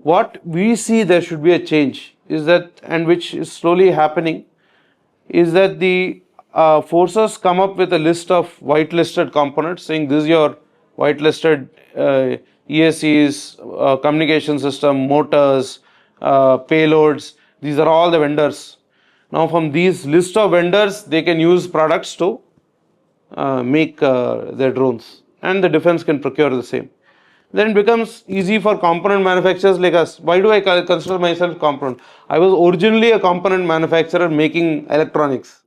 what we see there should be a change is that, and which is slowly happening, is that the forces come up with a list of whitelisted components, saying this is your whitelisted ESCs, communication system, motors, payloads. These are all the vendors. Now from these list of vendors, they can use products to make their drones, and the defense can procure the same. Then it becomes easy for component manufacturers like us. Why do I consider myself component? I was originally a component manufacturer making electronics.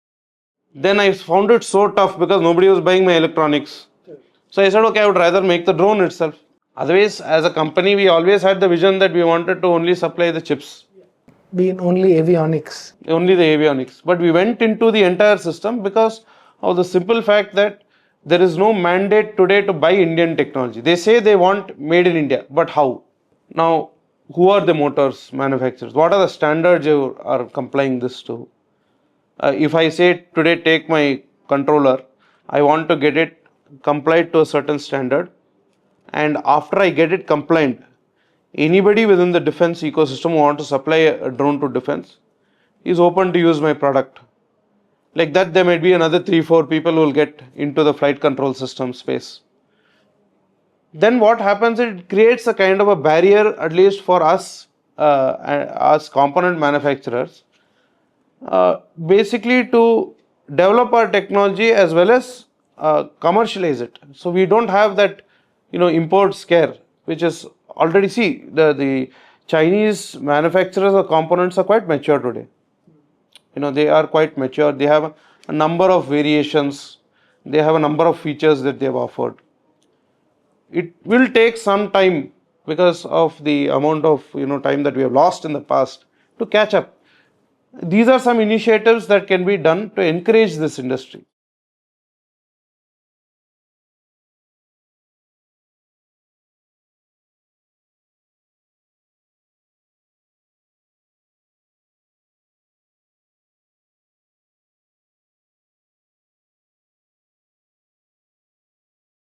Then I found it so tough because nobody was buying my electronics. So I said, okay, I would rather make the drone itself. Otherwise, as a company, we always had the vision that we wanted to only supply the chips. Being only avionics. Only the avionics. But we went into the entire system because of the simple fact that there is no mandate today to buy Indian technology. They say they want made in India, but how? Now, who are the motors manufacturers? What are the standards you are complying this to? If I say today take my controller, I want to get it complied to a certain standard, and after I get it compliant, anybody within the defense ecosystem who want to supply a drone to defense is open to use my product. Like that, there might be another 3-4 people who will get into the flight control system space. Then what happens, it creates a kind of a barrier, at least for us as component manufacturers, basically to develop our technology as well as commercialize it. So we don't have that, import scare, which is already, see, the Chinese manufacturers of components are quite mature today. They are quite mature. They have a number of variations. They have a number of features that they have offered. It will take some time because of the amount of time that we have lost in the past to catch up. These are some initiatives that can be done to encourage this industry.